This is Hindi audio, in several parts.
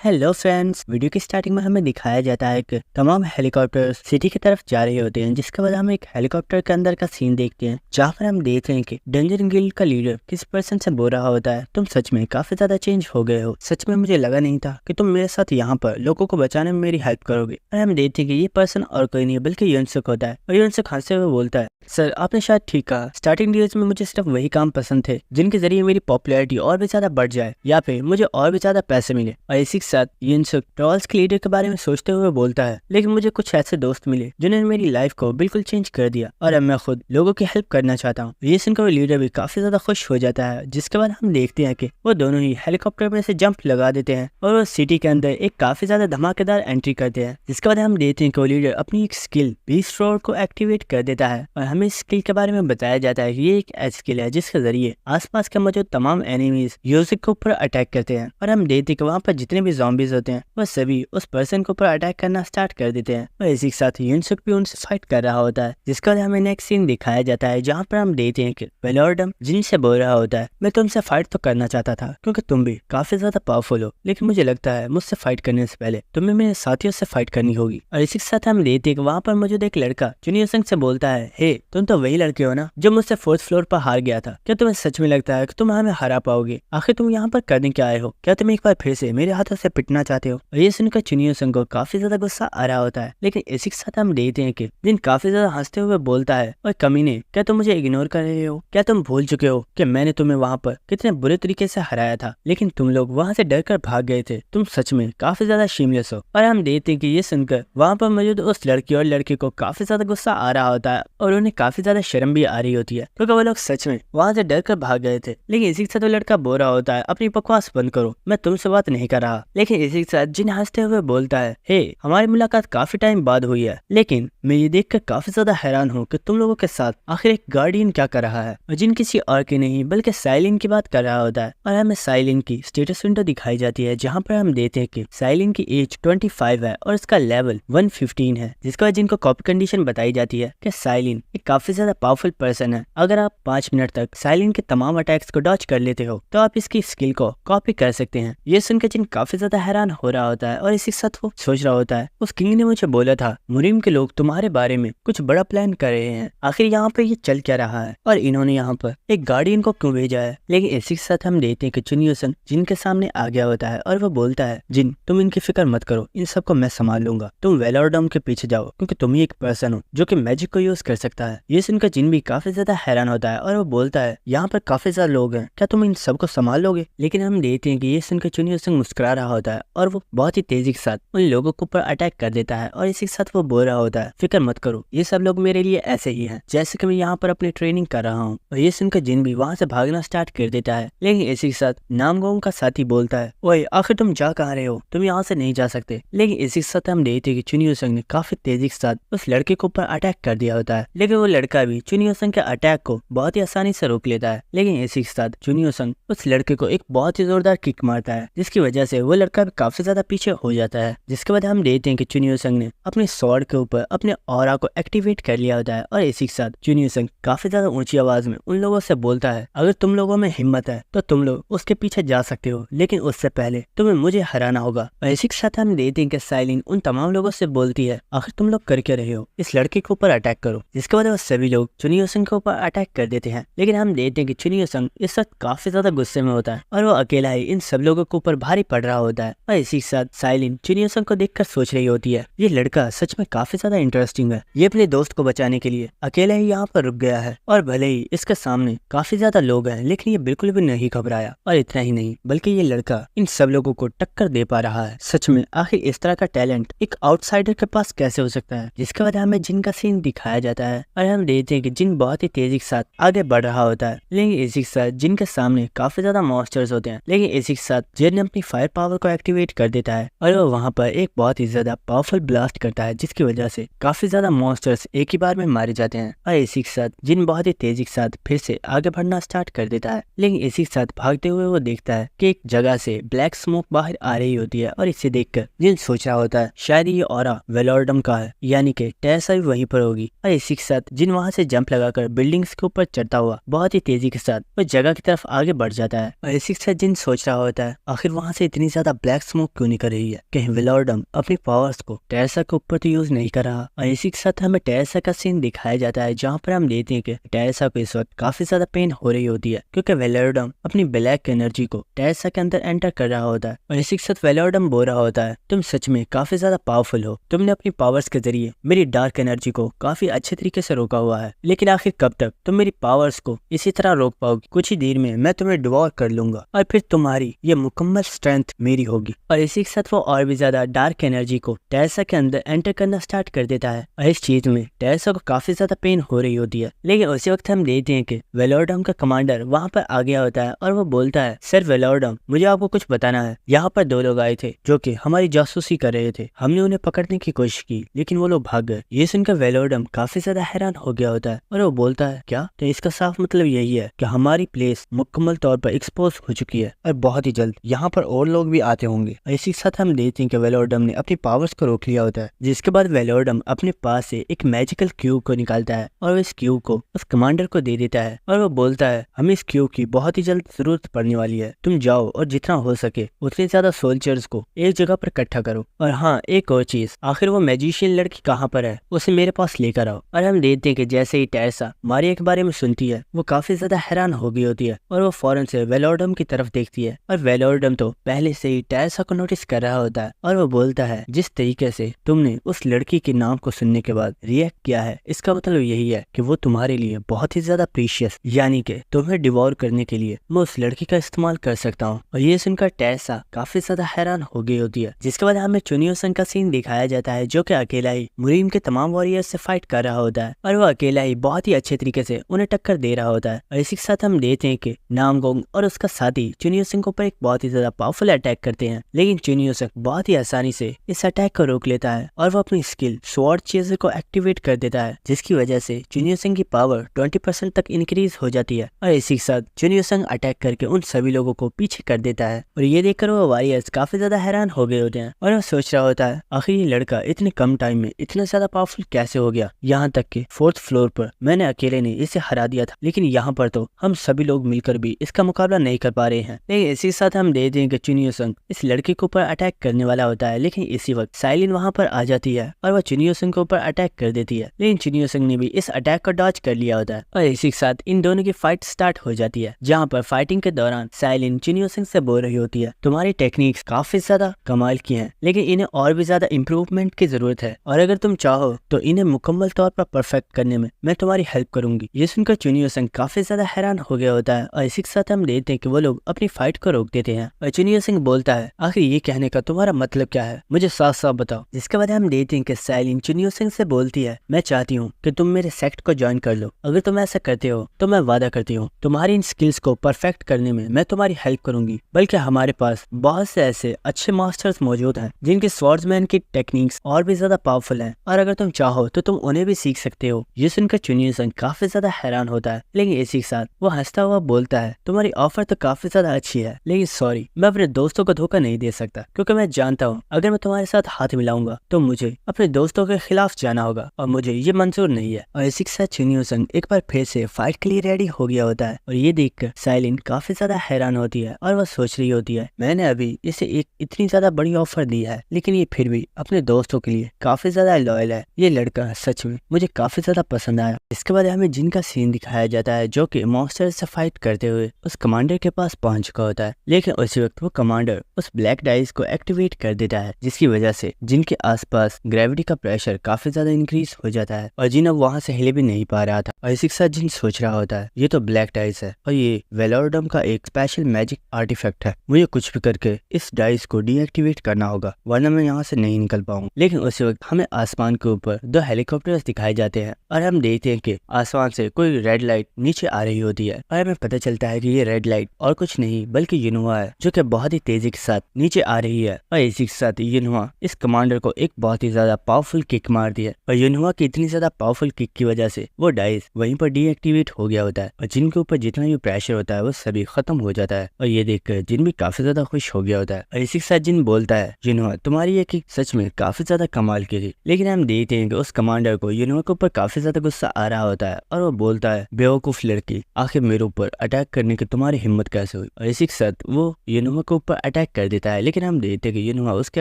हेलो फ्रेंड्स, वीडियो की स्टार्टिंग में हमें दिखाया जाता है कि तमाम हेलीकॉप्टर सिटी की तरफ जा रहे होते हैं, जिसके बाद हम एक हेलीकॉप्टर के अंदर का सीन देखते हैं जहाँ पर हम देखते हैं कि डेंजर गिल्ड का लीडर किस पर्सन से बोल रहा होता है, तुम सच में काफी ज्यादा चेंज हो गए हो। सच में मुझे लगा नहीं था कि तुम मेरे साथ यहाँ पर लोगों को बचाने में मेरी हेल्प करोगे। और हम देखते हैं कि ये पर्सन और कोई नहीं बल्कि युनसुक होता है। और युनसुक हंसते हुए बोलता है, सर आपने शायद ठीक कहा, स्टार्टिंग डेज में मुझे सिर्फ वही काम पसंद थे जिनके जरिए मेरी पॉपुलैरिटी और भी ज्यादा बढ़ जाए या फिर मुझे और भी ज्यादा पैसे मिले। और इसी के साथ युनसुक ट्रॉल्स के लीडर के बारे में सोचते हुए बोलता है, लेकिन मुझे कुछ ऐसे दोस्त मिले जिन्होंने मेरी लाइफ को बिल्कुल चेंज कर दिया और अब मैं खुद लोगों की हेल्प करना चाहता हूँ। ये सुनकर वो लीडर भी काफी ज्यादा खुश हो जाता है, जिसके बाद हम देखते हैं कि वो दोनों ही हेलीकॉप्टर में से जंप लगा देते हैं और वो सिटी के अंदर एक काफी ज्यादा धमाकेदार एंट्री करते हैं। जिसके बाद हम देखते हैं कि वो लीडर अपनी एक स्किल बीस्ट रोड को एक्टिवेट कर देता है और हमें इस स्किल के बारे में बताया जाता है कि ये एक ऐसी स्किल है जिसके जरिए आसपास के मौजूद तमाम एनिमीज यूजिक के ऊपर अटैक करते हैं। और हम देखते हैं कि वहाँ पर जितने भी ज़ॉम्बीज होते हैं वह सभी उस पर्सन के ऊपर अटैक करना स्टार्ट कर देते हैं। और इसी के साथ युनसुक भी उनसे फाइट कर रहा होता है, जिसके बाद हमें नेक्स्ट सीन दिखाया जाता है जहाँ पर हम देखते हैं कि वेलोर्डम जिन से बोल रहा होता है, मैं तुमसे फाइट तो करना चाहता था क्योंकि तुम भी काफी ज्यादा पावरफुल हो, लेकिन मुझे लगता है मुझसे फाइट करने से पहले तुम्हें मेरे साथियों से फाइट करनी होगी। और इसी के साथ हम देखते हैं कि वहाँ पर मौजूद एक लड़का जुनियर से बोलता है, हे तुम तो वही लड़के हो ना जो मुझसे फोर्थ फ्लोर पर हार गया था, क्या तुम्हें सच में लगता है कि तुम हमें हरा पाओगे? आखिर तुम यहाँ पर करने क्या आए हो? क्या तुम एक बार फिर से मेरे हाथों से पिटना चाहते हो? और ये सुनकर जुनियर को काफी ज्यादा गुस्सा आ रहा होता है, लेकिन इसी के साथ हम देखते हैं कि जिन काफी ज्यादा हंसते हुए बोलता है, और कमीने क्या तुम मुझे इग्नोर कर रहे हो? क्या तुम भूल चुके हो कि मैंने तुम्हें वहाँ पर कितने बुरे तरीके से हराया था, लेकिन तुम लोग वहाँ से डर कर भाग गए थे? तुम सच में काफी ज्यादा शेमलेस हो। और हम देखते हैं कि ये सुनकर वहाँ पर मौजूद उस लड़की और लड़के को काफी ज्यादा गुस्सा आ रहा होता है और उन्हें काफी ज्यादा शर्म भी आ रही होती है क्योंकि वो लोग सच में वहाँ से डर कर भाग गए थे। लेकिन इसी के साथ वो लड़का बोल रहा होता है, अपनी बकवास बंद करो, मैं तुमसे बात नहीं कर रहा। लेकिन इसी के साथ जिन हंसते हुए बोलता है, हे हमारी मुलाकात काफी टाइम बाद हुई है, लेकिन मैं ये देखकर काफी ज्यादा हैरान हूँ कि तुम लोगों के साथ आखिर एक गार्डियन क्या कर रहा है। और जिन किसी और की नहीं बल्कि साइलिन की बात कर रहा होता है और हमें साइलिन की स्टेटस विंडो दिखाई जाती है जहाँ पर हम देखते हैं कि साइलिन की एज 25 है और इसका लेवल 115 है, जिसके बाद जिनको कॉपी कंडीशन बताई जाती है कि साइलिन एक काफी ज्यादा पावरफुल पर्सन है। अगर आप 5 मिनट तक साइलिन के तमाम अटैक्स को डॉच कर लेते हो तो आप इसकी स्किल को कॉपी कर सकते हैं। ये सुनकर जिन काफी ज्यादा हैरान हो रहा होता है और इसी के साथ वो सोच रहा होता है, उस किंग ने मुझे बोला था मुरीम के लोग तुम्हारे बारे में कुछ बड़ा प्लान कर रहे हैं, आखिर यहाँ पे ये चल क्या रहा है और इन्होंने यहाँ पर एक गार्डियन को क्यों भेजा है? लेकिन इसी के साथ हम देखते हैं कि चुनियोसन जिन के सामने आ गया होता है और वो बोलता है, जिन तुम इनकी फिक्र मत करो, इन सबको मैं संभाल लूंगा, तुम वेलोर्डम के पीछे जाओ क्योंकि तुम ही एक पर्सन हो जो कि मैजिक को यूज कर सकता है। ये सुनकर जिन भी काफी ज्यादा हैरान होता है और वो बोलता है, यहाँ पर काफी ज्यादा लोग हैं, क्या तुम इन सबको संभाल लोगे? लेकिन हम देखते हैं कि ये सुनकर चुनियोसन मुस्कुरा रहा होता है और वो बहुत ही तेजी के साथ उन लोगों के ऊपर अटैक कर देता है। और इसी के साथ वो बोल रहा होता है, फिक्र मत करो, ये सब लोग मेरे लिए ऐसे ही हैं जैसे कि मैं यहाँ पर अपनी ट्रेनिंग कर रहा हूँ। और ये सुनकर जिन भी वहाँ से भागना स्टार्ट कर देता है। लेकिन इसी के साथ नामगोंग का साथी बोलता है, ओए आखिर तुम जा कहाँ रहे हो? तुम यहाँ से नहीं जा सकते। लेकिन इसी के साथ हम देखते हैं कि चुनियोसन ने काफी तेजी के साथ उस लड़के के ऊपर अटैक कर दिया होता है, लेकिन वो लड़का भी चुनियोसन के अटैक को बहुत ही आसानी से रोक लेता है। लेकिन इसी के साथ चुनियोसन उस लड़के को एक बहुत ही जोरदार किक मारता है, जिसकी वजह से वो लड़का भी काफी ज्यादा पीछे हो जाता है। जिसके बाद हम देखते हैं कि चुनियोसन ने अपने स्वॉर्ड के ऊपर अपने ऑरा को एक्टिवेट कर लिया होता है। और इसी के साथ चुनियोसन काफी ज्यादा ऊंची आवाज में उन लोगों से बोलता है, अगर तुम लोगों में हिम्मत है तो तुम लोग उसके पीछे जा सकते हो, लेकिन उससे पहले तुम्हें मुझे हराना होगा। और इसी के साथ हम देखते हैं कि साइलिन उन तमाम लोगों से बोलती है, आखिर तुम लोग कर क्या रहे हो? इस लड़के के ऊपर अटैक करो। जिसके बाद वो सभी लोग चुनियोसन के ऊपर अटैक कर देते हैं। लेकिन हम देखते हैं कि चुनियोसन इस वक्त काफी ज्यादा गुस्से में होता है और वो अकेला ही इन सब लोगों के ऊपर भारी पड़ रहा होता है। और इसी के साथ साइलिन चुनियोसन को देखकर सोच रही होती है, ये लड़का सच में काफी ज्यादा इंटरेस्टिंग है, ये अपने दोस्त को बचाने के लिए अकेला ही यहाँ पर रुक गया है और भले ही इसके सामने काफी ज्यादा लोग हैं, लेकिन ये बिल्कुल भी नहीं घबराया। और इतना ही नहीं बल्कि ये लड़का इन सब लोगों को टक्कर दे पा रहा है। सच में आखिर इस तरह का टैलेंट एक आउटसाइडर के पास कैसे हो सकता है? जिसके बाद हमें जिन का सीन दिखाया जाता है और हम देखते हैं कि जिन बहुत ही तेजी के साथ आगे बढ़ रहा होता है। लेकिन इसी के साथ जिन के सामने काफी ज्यादा मॉन्स्टर्स होते हैं। लेकिन इसी के साथ जिन अपनी फायर पावर को एक्टिवेट कर देता है और वो वहाँ पर एक बहुत ही ज्यादा पावरफुल ब्लास्ट करता है, जिसकी वजह से काफी ज्यादा मॉन्स्टर्स एक ही बार में मारे जाते हैं। और इसी के साथ जिन बहुत ही तेजी के साथ फिर से आगे बढ़ना स्टार्ट कर देता है। लेकिन इसी के साथ भागते हुए वो देखता है कि एक जगह से ब्लैक स्मोक बाहर आ रही होती है और इसे देखकर जिन सोच रहा होता है शायद ये ऑरा वेलोर्डम का है, यानी कि टेसा भी वहीं पर होगी। और इसी के साथ जिन वहाँ से जंप लगाकर बिल्डिंग्स के ऊपर चढ़ता हुआ बहुत ही तेजी के साथ वो जगह की तरफ आगे बढ़ जाता है। और इसी के साथ जिन सोच रहा होता है आखिर वहाँ से इतनी ज्यादा ब्लैक स्मोक क्यों निकल रही है, कहीं विलोर्डम अपनी पावर्स को टेरेसा के ऊपर तो यूज नहीं कर रहा। और इसी के साथ हमें टेरेसा का सीन दिखाया जाता है जहाँ पर हम देखते हैं कि टेरेसा को इस वक्त काफी ज्यादा पेन हो रही होती है क्योंकि विलोर्डम अपनी ब्लैक एनर्जी को टेरेसा के अंदर एंटर कर रहा होता है। और इसी के साथ विलोर्डम बोल रहा होता है तुम सच में काफी ज्यादा पावरफुल हो, तुमने अपनी पावर्स के जरिए मेरी डार्क एनर्जी को काफी अच्छे तरीके से रोका हुआ है, लेकिन आखिर कब तक तुम मेरी पावर्स को इसी तरह रोक पाओगी? कुछ ही देर में मैं तुम्हें डिवोर कर लूंगा और फिर तुम्हारी ये मुकम्मल स्ट्रेंथ मेरी होगी। और इसी के साथ वो और भी ज्यादा डार्क एनर्जी को टेरेसा के अंदर एंटर करना स्टार्ट कर देता है। और इस चीज में टेरेसा को काफी ज्यादा पेन हो रही होती है, लेकिन उसी वक्त हम देखते हैं कि विलोर्डम का कमांडर वहाँ पर आ गया होता है और वो बोलता है सर विलोर्डम, मुझे आपको कुछ बताना है। यहाँ पर 2 लोग आए थे जो कि हमारी जासूसी कर रहे थे, हमने उन्हें पकड़ने की कोशिश की लेकिन वो लोग भाग गए। ये सुनकर विलोर्डम काफी ज्यादा हैरान हो गया होता है और वो बोलता है क्या? तो इसका साफ मतलब यही है कि हमारी प्लेस मुकम्मल तौर पर एक्सपोज हो चुकी है और बहुत ही जल्द यहाँ पर और लोग भी आते होंगे। इसी के साथ हम देखते हैं कि विलोर्डम ने अपनी पावर्स को रोक लिया होता है, जिसके बाद विलोर्डम अपने पास से एक मैजिकल क्यूब को निकालता है और इस क्यूब को उस कमांडर को दे देता है और वो बोलता है हमें इस क्यूब की बहुत ही जल्द जरूरत पड़ने वाली है, तुम जाओ और जितना हो सके उतने ज्यादा सोल्जर्स को एक जगह पर इकट्ठा करो। और हाँ, एक और चीज, आखिर वो मैजिशियन लड़की कहाँ पर है, उसे मेरे पास लेकर आओ। और हम देखते हैं कि जैसे ही टेरेसा मारिया के बारे में सुनती है वो काफी ज्यादा हैरान हो गई होती है और वो फौरन से विलोर्डम की तरफ देखती है। और विलोर्डम तो पहले से ही टेरेसा को नोटिस कर रहा होता है और वो बोलता है जिस तरीके से तुमने उस लड़की के नाम को सुनने के बाद रिएक्ट किया है, इसका मतलब यही है कि वो तुम्हारे लिए बहुत ही ज्यादा प्रीशियस, यानी कि तुम्हें डिवोर करने के लिए मैं उस लड़की का इस्तेमाल कर सकता हूँ। और ये सुनकर टेरेसा काफी ज्यादा हैरान हो गई होती है, जिसके बाद हमें चुनियोसन का सीन दिखाया जाता है जो कि अकेला ही मुरीम के तमाम वॉरियर्स से फाइट कर रहा होता है और वो अकेला ही बहुत ही अच्छे तरीके से उन्हें टक्कर दे रहा होता है। और इसी के साथ हम देखते हैं कि नामगोंग और उसका साथी चुनियोसन के ऊपर एक बहुत ही ज्यादा पावरफुल अटैक करते हैं, लेकिन चुनियोसन बहुत ही आसानी से इस अटैक को रोक लेता है और वो अपनी स्किल स्वॉर्ड चेजर को एक्टिवेट कर देता है, जिसकी वजह से चुनियोसन की पावर 20% तक इंक्रीज हो जाती है। और इसी के साथ चुनियोसन अटैक करके उन सभी लोगों को पीछे कर देता है और ये देखकर वो वॉरियर्स काफी ज्यादा हैरान हो गए होते हैं और वो सोच रहा होता है आखिर ये लड़का इतने कम टाइम में इतना ज्यादा पावरफुल कैसे हो गया, यहाँ तक कि 4th फ्लोर पर मैंने अकेले ने इसे हरा दिया था, लेकिन यहाँ पर तो हम सभी लोग मिलकर भी इसका मुकाबला नहीं कर पा रहे हैं। लेकिन इसी के साथ हम देख दें कि चुनियोसन इस लड़के के ऊपर अटैक करने वाला होता है, लेकिन इसी वक्त साइलिन वहाँ पर आ जाती है और वह चुनियोसन के ऊपर अटैक कर देती है, लेकिन चुनियोसन ने भी इस अटैक को डॉज कर लिया होता है। और इसी के साथ इन दोनों की फाइट स्टार्ट हो जाती है, जहाँ पर फाइटिंग के दौरान साइलिन चुनियोसन से बोल रही होती है तुम्हारी टेक्निक्स काफी ज्यादा कमाल की हैं, लेकिन इन्हें और भी ज्यादा इम्प्रूवमेंट की जरूरत है और अगर तुम चाहो तो इन्हें मुकम्मल तौर पर परफेक्ट करने में मैं तुम्हारी हेल्प करूंगी। ये सुनकर चुनियोसन काफी ज्यादा हैरान हो गया होता है और इसी के साथ हम देखते हैं कि वो लोग अपनी फाइट को रोक देते हैं और चुनियोसन बोलता है आखिर ये कहने का तुम्हारा मतलब क्या है, मुझे साफ साफ बताओ। जिसके बाद हम देखते हैं कि साइलिन चुनियोसन से बोलती है मैं चाहती हूँ कि तुम मेरे सेक्ट को ज्वाइन कर लो, अगर तुम ऐसा करते हो तो मैं वादा करती हूँ तुम्हारी इन स्किल्स को परफेक्ट करने में मैं तुम्हारी हेल्प करूंगी, बल्कि हमारे पास बहुत से ऐसे अच्छे मास्टर्स मौजूद हैं जिनके स्वॉर्ड्समैन की टेक्निक्स और भी ज्यादा पावरफुल हैं और अगर तुम चाहो तो तुम उन्हें भी सीख सकते हो। ये सुनकर चुनियोसन काफी ज्यादा हैरान होता है, लेकिन इसी के साथ वो हंसता हुआ बोलता है तुम्हारी ऑफर तो काफी ज्यादा अच्छी है, लेकिन सॉरी मैं अपने दोस्तों को धोखा नहीं दे सकता, क्योंकि मैं जानता हूँ अगर मैं तुम्हारे साथ हाथ मिलाऊंगा तो मुझे अपने दोस्तों के खिलाफ जाना होगा और मुझे ये मंजूर नहीं है। और इसी के साथ चुनियोसन एक बार फिर से फाइट के लिए रेडी हो गया होता है और ये देखकर साइलिन काफी ज्यादा हैरान होती है और वह सोच रही होती है मैंने अभी इसे एक इतनी ज्यादा बड़ी ऑफर दी है, लेकिन ये फिर भी अपने दोस्तों के लिए काफी ज्यादा लॉयल है, ये लड़का सच में मुझे काफी ज्यादा पसंद आया। इसके बाद हमें जिन का सीन दिखाया जाता है जो कि मॉन्स्टर से फाइट करते हुए उस कमांडर के पास पहुंच चुका होता है, लेकिन उसी वक्त वो कमांडर उस ब्लैक डाइस को एक्टिवेट कर देता है, जिसकी वजह से जिन के आसपास ग्रेविटी का प्रेशर काफी ज्यादा इंक्रीज हो जाता है और जिन अब वहां से हिले भी नहीं पा रहा था। और इसी के साथ जिन सोच रहा होता है ये तो ब्लैक डाइस है और ये विलोर्डम का एक स्पेशल मैजिक आर्टिफैक्ट है, मुझे कुछ भी करके इस डाइस को डीएक्टिवेट करना होगा वरना मैं यहाँ से नहीं निकल पाऊंगा। लेकिन उसी वक्त हमें आसमान के ऊपर 2 हेलीकॉप्टर्स दिखाए जाते हैं और हम देखते हैं कि आसमान से कोई रेड लाइट नीचे आ रही होती है और हमें पता चलता है कि ये रेड लाइट और कुछ नहीं बल्कि युनहुआ है जो कि बहुत ही तेजी के साथ नीचे आ रही है। और इसी के साथ युनहुआ इस कमांडर को एक बहुत ही ज्यादा पावरफुल किक मार दी है और युनहुआ की इतनी ज्यादा पावरफुल किक की वजह से वो डाइस वहीं पर डीएक्टिवेट हो गया होता है और जिनके ऊपर जितना भी प्रेशर होता है वो सभी खत्म हो जाता है। और ये देखकर जिन भी काफी ज्यादा खुश हो गया होता है और इसी के साथ जिन बोलता है युनहुआ तुम्हारी ये किक सच में काफी ज्यादा कमाल की थी, लेकिन हम देखते हैं कि उस कमांडर को युनहुआ के ऊपर काफी ज्यादा गुस्सा आ रहा होता है और वो बोलता है, बेवकूफ लड़की, आखिर मेरे ऊपर अटैक करने की तुम्हारी हिम्मत कैसे हुई। और इसी के साथ वो युनहुआ के ऊपर अटैक कर देता है, लेकिन हम देखते हैं कि युनहुआ उसके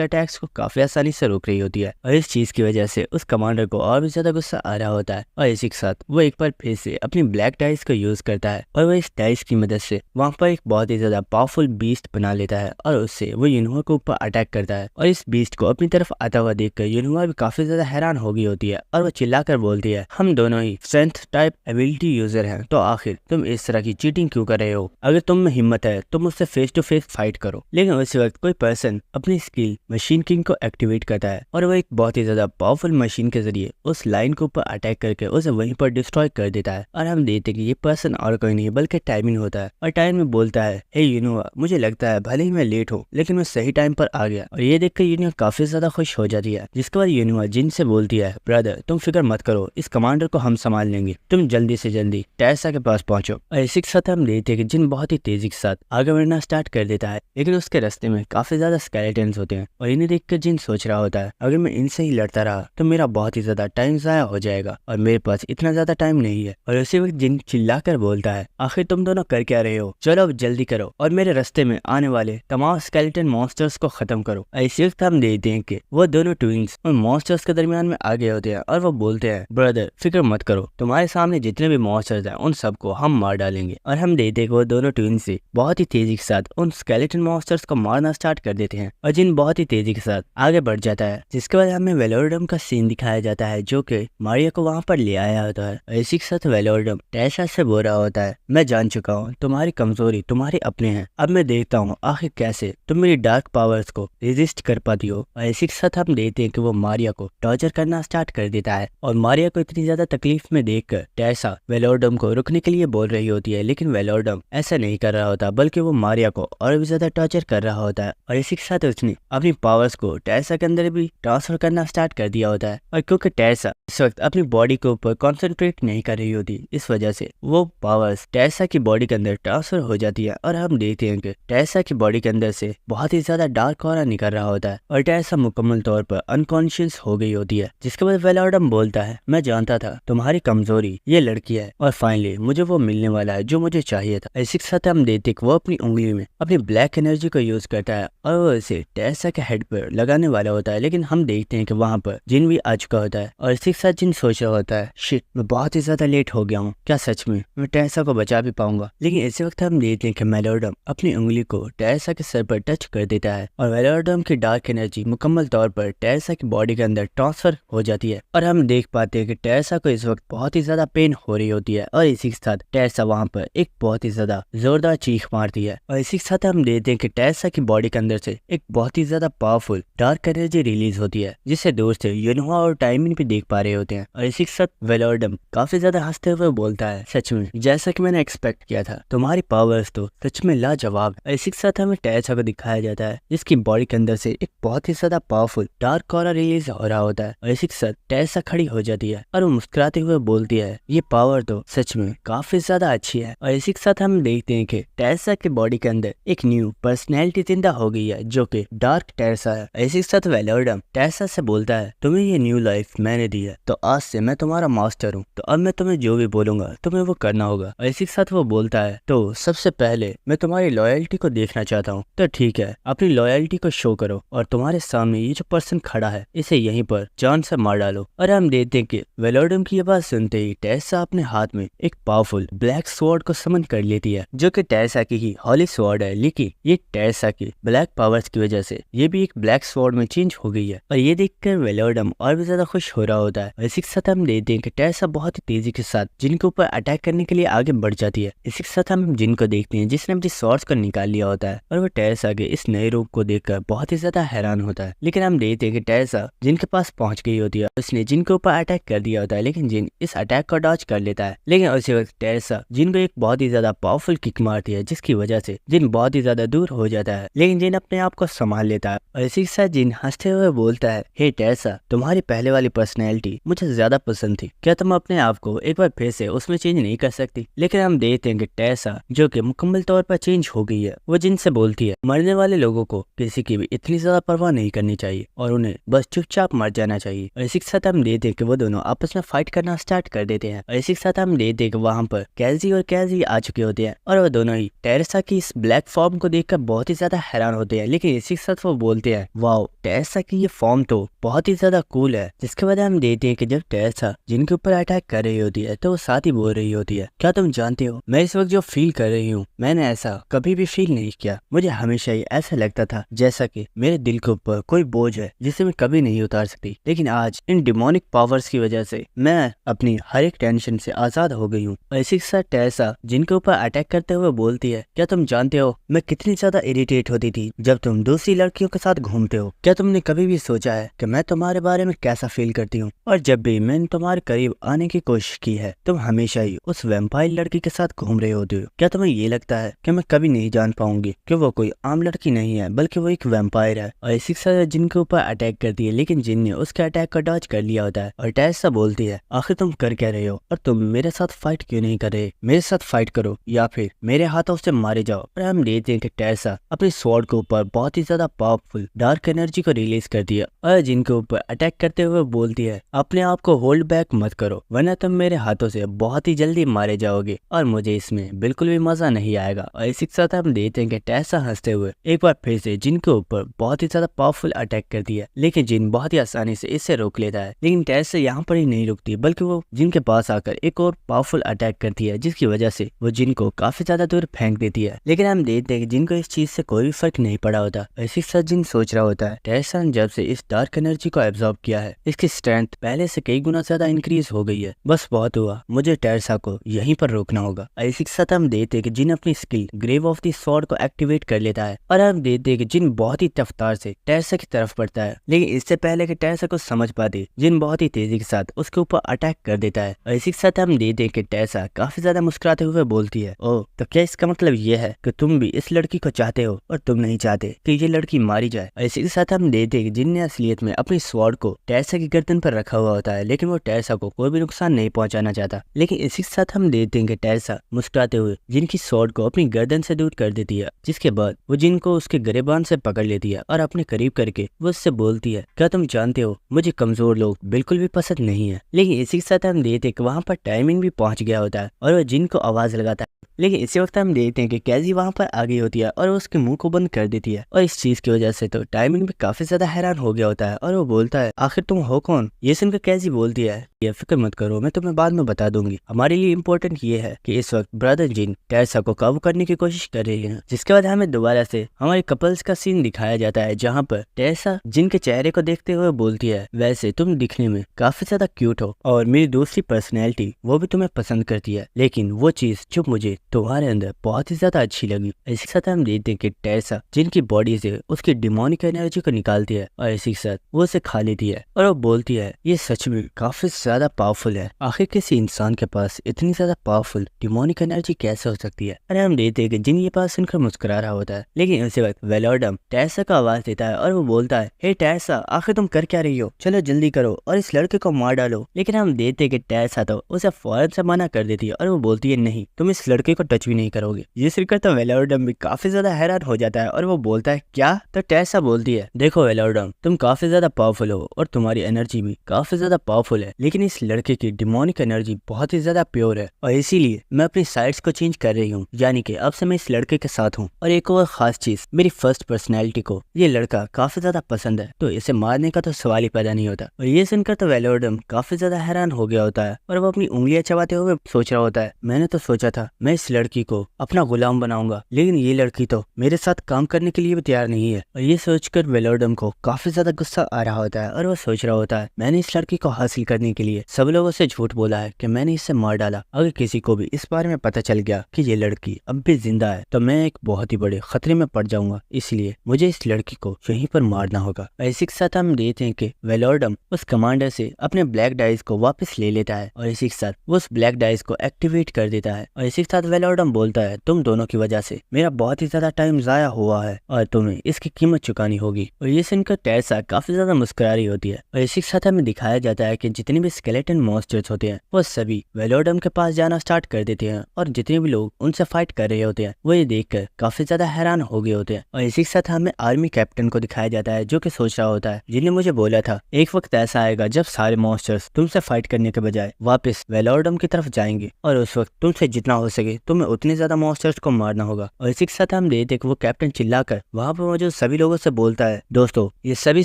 अटैक्स को काफी आसानी से रोक रही होती है और इस चीज की वजह से उस कमांडर को और भी ज्यादा गुस्सा आ रहा होता है। और इसी के साथ वो एक बार फिर से अपनी ब्लैक डाइस को यूज करता है और वो इस डाइस की मदद से वहाँ पर एक बहुत ही ज्यादा पावरफुल बीस्ट बना लेता है और उससे वो युनहुआ के ऊपर अटैक करता है। और इस बीस्ट को अपनी तरफ आता हुआ देखकर युनहुआ भी काफी ज्यादा हैरान हो गई होती है और वो चिल्लाकर बोलती है, हम दोनों ही स्ट्रेंथ टाइप एबिलिटी यूजर हैं, तो आखिर तुम इस तरह की चीटिंग क्यों कर रहे हो। अगर तुम में हिम्मत है तो मुझसे फेस टू फेस फाइट करो। लेकिन उसी वक्त कोई पर्सन अपनी स्किल मशीन किंग को एक्टिवेट करता है और वो एक बहुत ही ज्यादा पावरफुल मशीन के जरिए उस लाइन के ऊपर अटैक करके उसे वहीं पर डिस्ट्रॉय कर देता है। और हम देखते हैं कि ये पर्सन और कोई नहीं बल्कि टाइमिंग होता है और टाइम में बोलता है, हे युनहुआ, मुझे लगता है भले ही मैं लेट हूँ लेकिन मैं सही टाइम पर आ गया। और ये देखकर युनहुआ काफी ज्यादा खुश हो जाती है, जिसके बाद युनहुआ जिन से बोलती है, ब्रदर तुम फिक्र मत करो, इस कमांडर को हम संभाल लेंगे, तुम जल्दी से जल्दी टेरेसा के पास पहुंचो। और इसी के साथ हम देखते हैं कि जिन बहुत ही तेजी के साथ आगे बढ़ना स्टार्ट कर देता है, लेकिन उसके रास्ते में काफी ज्यादा स्केलेटन्स होते हैं और इन्हें देखकर जिन सोच रहा होता है, अगर मैं इनसे ही लड़ता रहा तो मेरा बहुत ही ज्यादा टाइम जाया हो जाएगा और मेरे पास इतना ज्यादा टाइम नहीं है। और उसी वक्त जिन चिल्लाकर बोलता है, आखिर तुम दोनों कर क्या रहे हो, चलो अब जल्दी करो और मेरे रास्ते में आने वाले तमाम स्केलेटन मॉन्स्टर्स को खत्म करो। इसी वक्त हम देखते हैं कि वो दोनों ट्विंस और मॉन्स्टर्स के दरमियान में आगे होते हैं और वो बोलते हैं, ब्रदर फिक्र मत करो, तुम्हारे सामने जितने भी मॉन्स्टर्स हैं उन सबको हम मार डालेंगे। और हम देखते हैं कि वो दोनों ट्विंस से बहुत ही तेजी के साथ उन स्केलेटन मॉन्स्टर्स को मारना स्टार्ट कर देते हैं और जिन बहुत ही तेजी के साथ आगे बढ़ जाता है, जिसके बाद हमें वेलोरडम का सीन दिखाया जाता है जो कि मारिया को वहां पर ले आया होता है। और इसी के साथ वेलोरडम टेरेसा से बोल रहा होता है, मैं जान चुका हूँ तुम्हारी कमजोरी तुम्हारे अपने हैं, अब मैं देखता हूँ आखिर कैसे तुम मेरी डार्क पावर्स को रेजिस्ट कर पाती हो। और इसी के साथ हम देखते हैं कि वो मारिया को टॉर्चर करना स्टार्ट कर देता है और मारिया को इतनी ज्यादा तकलीफ में देखकर टेरेसा वेलोरडम को रुकने के लिए बोल रही होती है, लेकिन वेलोरडम ऐसा नहीं कर रहा होता बल्कि वो मारिया को और भी ज्यादा टॉर्चर कर रहा होता है। और इसी के साथ उसने अपनी पावर्स को टेरेसा के अंदर भी ट्रांसफर करना स्टार्ट कर दिया होता है। और क्योंकि टेरेसा इस वक्त अपनी बॉडी के ऊपर कॉन्सेंट्रेट नहीं कर रही होती, इस वजह से वो पावर्स टेरेसा की बॉडी के अंदर ट्रांसफर हो जाती है और हम देखते हैं कि टेरेसा की बॉडी के अंदर से बहुत ही ज्यादा डार्क ऑरा निकल रहा होता है और टेरेसा मुकम्मल तौर पर अनकॉन्शियस हो गई होती है। जिसके बाद वेलोरडम बोलता है, मैं जानता था तुम्हारी कमजोरी ये लड़की है और फाइनली मुझे वो मिलने वाला है जो मुझे चाहिए था। इसी के साथ हम देखते कि वो अपनी उंगली में अपनी ब्लैक एनर्जी को यूज करता है और वो इसे टेरेसा के हेड पर लगाने वाला होता है, लेकिन हम देखते हैं कि वहाँ पर जिन भी आ चुका होता है और इसी के साथ जिन सोच रहा होता है, शिट मैं बहुत ही ज्यादा लेट हो गया हूँ, क्या सच में मैं टेरेसा को बचा भी पाऊंगा। लेकिन इसी वक्त हम देखते हैं कि वेलोरडम अपनी उंगली को टेरेसा के सर पर टच कर देता है और वेलोरडम की डार्क एनर्जी मुकम्मल तौर पर टेरेसा की बॉडी के अंदर ट्रांसफर हो जाती है और हम देख पाते हैं कि टेरेसा को इस वक्त बहुत ही ज्यादा पेन हो रही होती है। और इसी के साथ टेरेसा वहाँ पर एक बहुत ही ज्यादा जोरदार चीख मारती है और इसी के साथ हम देखते हैं कि टेरेसा की बॉडी के अंदर से एक बहुत ही ज्यादा पावरफुल डार्क एनर्जी रिलीज होती है, जिसे दूर से युनहुआ और टाइमिन भी देख पा रहे होते हैं। और इसी के साथ वेलोरडम काफी ज्यादा हंसते हुए बोलता है, सच में जैसा कि मैंने एक्सपेक्ट किया था, तुम्हारी पावर्स तो सच में लाजवाब है। इसी के साथ हमें टेरेसा को दिखाया जाता है जिसकी बॉडी के अंदर से एक बहुत ही ज्यादा पावरफुल डार्क ऑरा रिलीज हो रहा होता है। और इसी के साथ टेरेसा खड़ी हो जाती है और वो मुस्कुराते हुए बोलती है, ये पावर तो सच में काफी ज्यादा अच्छी है। और इसी के साथ हम देखते हैं कि टेरेसा की बॉडी के अंदर एक न्यू पर्सनैलिटी जिंदा हो गई है जो कि डार्क टेरेसा है। इसी के साथ वेलोरडम टेरेसा से बोलता है, तुम्हें ये न्यू लाइफ मैंने दी है तो आज से मैं तुम्हारा मास्टर हूँ, तो अब मैं तुम्हें जो भी बोलूंगा तुम्हें वो करना होगा। और इसी के साथ वो बोलता है, तो सबसे पहले मैं तुम्हारी लॉयल्टी को देखना चाहता हूँ, तो ठीक है अपनी लॉयल्टी को शो करो और तुम्हारे सामने ये जो पर्सन खड़ा है इसे यहीं पर जान से मार डालो। और हम देखते हैं कि वेलोरडम की ये बात सुनते ही टेरेसा अपने हाथ में एक पावरफुल ब्लैक स्वॉर्ड को समन कर लेती है जो कि टेरेसा की ही हॉली स्वॉर्ड है, लेकिन ये टेरेसा की ब्लैक पावर्स की वजह से ये भी एक ब्लैक स्वॉर्ड में चेंज हो गई है। और ये देखकर वेलोरडम और भी ज्यादा खुश हो रहा होता है। और इसी के साथ हम देखते हैं कि टेरेसा बहुत ही तेजी के साथ जिन के ऊपर अटैक करने के लिए आगे बढ़ जाती है। इसी के साथ हम जिन को देखते हैं जिसने अपनी स्वॉर्ड्स को निकाल लिया होता है और वो टेरेसा के इस नए रूप को देखकर बहुत ही ज्यादा हैरान होता है। लेकिन हम देखते हैं कि टेरेसा जिन के पास पहुंच गई होती है, उसने जिन के ऊपर अटैक कर दिया होता है, लेकिन जिन इस अटैक को डॉज कर लेता है। लेकिन उसी वक्त टेरेसा जिन को एक बहुत ही ज्यादा पावरफुल किक मारती है जिसकी वजह से जिन बहुत ही ज्यादा दूर हो जाता है, लेकिन जिन अपने आप को संभाल लेता है। और इसी के साथ जिन हंसते हुए बोलता है, हे टेरेसा तुम्हारी पहले वाली पर्सनैलिटी मुझे ज्यादा पसंद थी, क्या तुम अपने आप को एक बार फिर से उसमें चेंज नहीं कर सकती। लेकिन हम देखते हैं कि टेरेसा जो कि मुकम्मल तौर पर चेंज हो गई है, वो जिन से बोलती है, मरने वाले लोगों को किसी की भी इतनी ज्यादा परवाह नहीं करनी चाहिए और उन्हें बस चुपचाप मर जाना चाहिए। और इसी के साथ हम देखते हैं कि वो दोनों आपस में फाइट करना स्टार्ट कर देते हैं और इसी के साथ हम देखते हैं कि वहाँ पर कैजी और कैजी आ चुके होते हैं और वो दोनों ही टेरेसा की इस ब्लैक फॉर्म को देखकर बहुत ही ज्यादा हैरान होते हैं। लेकिन इसी के साथ वो बोलते हैं वाओ, टेरेसा की ये फॉर्म तो बहुत ही ज्यादा कूल है। जिसके बाद हम देखते हैं कि जब टेरेसा जिनके ऊपर अटैक कर रही होती है तो वो साथ ही बोल रही होती है, क्या तुम जानते हो मैं इस वक्त जो फील कर रही हूँ मैंने ऐसा कभी भी फील नहीं किया। मुझे हमेशा ही ऐसा लगता था जैसा कि मेरे दिल के ऊपर कोई बोझ है जिसे मैं कभी नहीं उतार सकती, लेकिन आज इन डिमोनिक पावर्स की वजह से मैं अपनी हर एक टेंशन से आजाद हो गई हूँ। और इसी के साथ टेरेसा जिनके ऊपर अटैक करते हुए बोलती है, क्या तुम जानते हो मैं कितनी ज्यादा इरिटेट होती थी जब तुम दूसरी लड़कियों के साथ घूमते हो। क्या तुमने कभी भी सोचा है कि मैं तुम्हारे बारे में कैसा फील करती हूँ? और जब भी मैंने तुम्हारे करीब आने की कोशिश की है तुम हमेशा ही उस वैम्पायर लड़की के साथ घूम रहे होते हो। क्या तुम्हें ये लगता है कि मैं कभी नहीं जान पाऊंगी कि वो कोई आम लड़की नहीं है बल्कि वो एक वैम्पायर है? और इसी के साथ जिनके ऊपर अटैक करती है लेकिन जिन ने उसके अटैक का डॉज कर लिया होता है और टेरेसा बोलती है, आखिर तुम कर क्या रहे हो और तुम मेरे साथ फाइट क्यों नहीं कर रहे? मेरे साथ फाइट करो या फिर मेरे हाथों से मारे जाओ। और हम देखते हैं कि टेरेसा अपने स्वॉर्ड के ऊपर बहुत ही ज्यादा पावरफुल डार्क एनर्जी को रिलीज करती है और जिनके ऊपर अटैक करते हुए बोलती है, अपने आप को होल्ड बैक मत करो वरना तुम मेरे हाथों से बहुत ही जल्दी मारे जाओगे और मुझे इसमें बिल्कुल भी मजा नहीं आएगा। और इसी के साथ हम देखते हैं कि टेरेसा हंसते हुए एक बार फिर से जिनके ऊपर बहुत ही ज्यादा पावरफुल अटैक करती है, लेकिन जिन बहुत ही आसानी से इससे रोक लेता है। लेकिन टेरेसा यहाँ पर ही नहीं रुकती बल्कि वो जिन के पास आकर एक और पावरफुल अटैक करती है जिसकी वजह से वो जिन को काफी ज्यादा दूर फेंक देती है। लेकिन हम देखते हैं कि जिनको इस चीज से कोई भी फर्क नहीं पड़ा होता। इसी के साथ जिन सोच रहा होता है, टेरेसा ने जब से इस डार्क एनर्जी को एब्जॉर्ब किया है इसकी स्ट्रेंथ पहले से कई गुना ज्यादा इंक्रीज हो गई है। बस बहुत हुआ, मुझे टेरेसा को यहीं पर रोकना होगा। इसी के साथ हम देखते हैं कि जिन अपनी skill grave of the sword को एक्टिवेट कर लेता है और हम देखते हैं कि जिन बहुत ही रफ्तार से टेरेसा की तरफ बढ़ता है, लेकिन इससे पहले कि टेरेसा को समझ पाते जिन बहुत ही तेजी के साथ उसके ऊपर अटैक कर देता है। और इसी के साथ हम देखते हैं कि टेरेसा काफी ज्यादा मुस्कुराते हुए बोलती है, ओह तो क्या इसका मतलब ये है कि तुम भी इस लड़की को चाहते हो और तुम नहीं चाहते कि ये लड़की मारी जाए? और इसी के साथ हम देखते हैं कि जिन ने असलियत में अपनी स्वॉर्ड को टेरेसा की गर्दन पर रखा हुआ होता है, लेकिन वो टेरेसा को कोई भी नुकसान नहीं पहुंचाना चाहता। लेकिन इसी के साथ हम देखते हैं कि टेरेसा मुस्कुराते हुए जिनकी स्वॉर्ड को अपनी गर्दन से दूर कर देती है, जिसके बाद वो जिनको उसके गिरेबान से पकड़ लेती है और अपने करीब करके वो उससे बोलती है, क्या तुम जानते हो मुझे कमजोर लोग बिल्कुल भी पसंद नहीं है। लेकिन इसी के साथ हम देखते हैं कि वहाँ पर टाइमिंग भी पहुंच गया होता है और वो जिन को आवाज लगाता है। लेकिन इसी वक्त हम देखते हैं कि कैजी वहां पर आ गई होती है और वो उसके मुंह को बंद कर देती है। और इस चीज की वजह से तो टाइमिंग भी काफी ज्यादा हैरान हो गया होता है और वो बोलता है, आखिर तुम हो कौन? ये सुनकर कैजी बोलती है, ये फिक्र मत करो, मैं तुम्हें बाद में बता दूंगी। हमारे लिए इम्पोर्टेंट ये है कि इस वक्त ब्रदर जिन टेरेसा को काबू करने की कोशिश कर रही है। जिसके बाद हमें दोबारा से हमारे कपल्स का सीन दिखाया जाता है जहाँ पर टेरेसा जिन के चेहरे को देखते हुए बोलती है, वैसे तुम दिखने में काफी ज्यादा क्यूट हो और मेरी दूसरी पर्सनैलिटी वो भी तुम्हें पसंद करती है, लेकिन वो चीज जो मुझे तुम्हारे अंदर बहुत ही ज्यादा अच्छी लगी। इसी के साथ हम देखते हैं कि टेरेसा जिनकी बॉडी से उसकी डिमोनिक एनर्जी को निकालती है और इसी के साथ वो उसे खा लेती है और वो बोलती है, ये सच में काफी ज्यादा पावरफुल है। आखिर किसी इंसान के पास इतनी ज्यादा पावरफुल डिमोनिक एनर्जी कैसे हो सकती है? अरे हम देखते हैं कि जिन ये पास सुनकर मुस्कुरा रहा होता है, लेकिन उसी वक्त वेलोडम टेरेसा का आवाज देता है और वो बोलता है, हे टेरेसा, आखिर तुम कर क्या रही हो? चलो जल्दी करो और इस लड़के को मार डालो। लेकिन हम देखते हैं कि टेरेसा तो उसे फौरन से मना कर देती है और वो बोलती है, नहीं, तुम इस लड़के को टच भी नहीं करोगे। ये सुनकर तो वेलोडम भी काफी ज्यादा हैरान हो जाता है और वो बोलता है, क्या? तो टेरेसा बोलती है, देखो वेलोडम, तुम काफी ज्यादा पावरफुल हो और तुम्हारी एनर्जी भी काफी ज्यादा पावरफुल है, लेकिन इस लड़के की डिमोनिक एनर्जी बहुत ही ज्यादा प्योर है और इसीलिए मैं अपनी साइड्स को चेंज कर रही हूँ, यानी कि अब से मैं इस लड़के के साथ हूँ। और एक और खास चीज, मेरी फर्स्ट पर्सनैलिटी को ये लड़का काफी ज्यादा पसंद है, तो इसे मारने का तो सवाल ही पैदा नहीं होता। और ये सुनकर तो वेलोडम काफी ज्यादा हैरान हो गया होता है और वो अपनी उंगलियां चबाते हुए सोच रहा होता है, मैंने तो सोचा था मैं इस लड़की को अपना गुलाम बनाऊंगा, लेकिन ये लड़की तो मेरे साथ काम करने के लिए भी तैयार नहीं है। और ये सोचकर वेलोडम को काफी ज्यादा गुस्सा आ रहा होता है और वो सोच रहा होता है, मैंने इस लड़की को हासिल करने के लिए सब लोगों से झूठ बोला है कि मैंने इसे मार डाला। अगर किसी को भी इस बारे में पता चल गया कि ये लड़की अब भी जिंदा है तो मैं एक बहुत ही बड़े खतरे में पड़ जाऊंगा, इसलिए मुझे इस लड़की को यहीं पर मारना होगा। इसी के साथ हम देखते हैं कि वेलोडम उस कमांडर से अपने ब्लैक डाइस को वापस ले लेता है और इसी के साथ वो उस ब्लैक डाइस को एक्टिवेट कर देता है। और इसी के साथ वेलोडम बोलता है, तुम दोनों की वजह से मेरा बहुत ही ज्यादा टाइम जाया हुआ है और तुम्हें इसकी कीमत चुकानी होगी। और ये सुनकर टेरेसा काफी ज्यादा मुस्कुरा रही होती है। और इसी के साथ हमें दिखाया जाता है कि जितने भी स्केलेटन मॉन्स्टर्स होते हैं वो सभी वेलोडम के पास जाना स्टार्ट कर देते हैं और जितने भी लोग उनसे फाइट कर रहे होते हैं वो ये देखकर काफी ज्यादा हैरान हो गए होते हैं। और इसी के साथ हमें आर्मी कैप्टन को दिखाया जाता है जो कि सोच रहा होता है, जिन्हें मुझे बोला था एक वक्त ऐसा आएगा जब सारे मॉन्स्टर मॉन्स्टर्स तुमसे फाइट करने के बजाय वापस वेलोर्डम की तरफ जाएंगे और उस वक्त तुमसे जितना हो सके तुम्हें उतने ज्यादा मॉन्स्टर्स को मारना होगा। और इसी के साथ हम देखते हैं कि वो कैप्टन चिल्लाकर वहाँ पर मौजूद सभी लोगों से बोलता है, दोस्तों ये सभी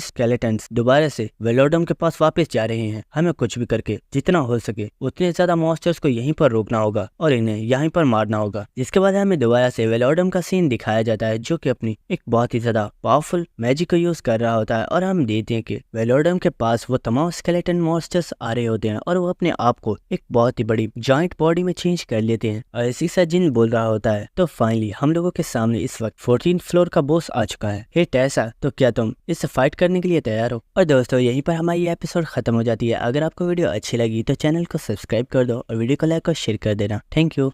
स्केलेटन्स दोबारा से वेलोर्डम के पास वापस जा रहे हैं, हमें कुछ भी करके जितना हो सके उतने ज्यादा मॉन्स्टर्स को यहीं पर रोकना होगा और इन्हें यहीं पर मारना होगा। जिसके बाद हमें दोबारा से वेलोर्डम का सीन दिखाया जाता है जो कि अपनी एक बहुत ही ज्यादा पावरफुल मैजिक को यूज कर रहा होता है और हम देखते हैं कि वेलोर्डम के पास वो तमाम स्केलेटन मॉन्स्टर्स आ रहे होते हैं और वो अपने आप को एक बहुत ही बड़ी जॉइंट बॉडी में चेंज कर लेते हैं। और इसी से जिन बोल रहा होता है, तो फाइनली हम लोगों के सामने इस वक्त 14th फ्लोर का बॉस आ चुका है। हे टेसा, तो क्या तुम इससे फाइट करने के लिए तैयार हो? और दोस्तों यहीं पर हमारी एपिसोड खत्म हो जाती है। अगर आपको वीडियो अच्छी लगी तो चैनल को सब्सक्राइब कर दो और वीडियो को लाइक और शेयर कर देना। Thank you.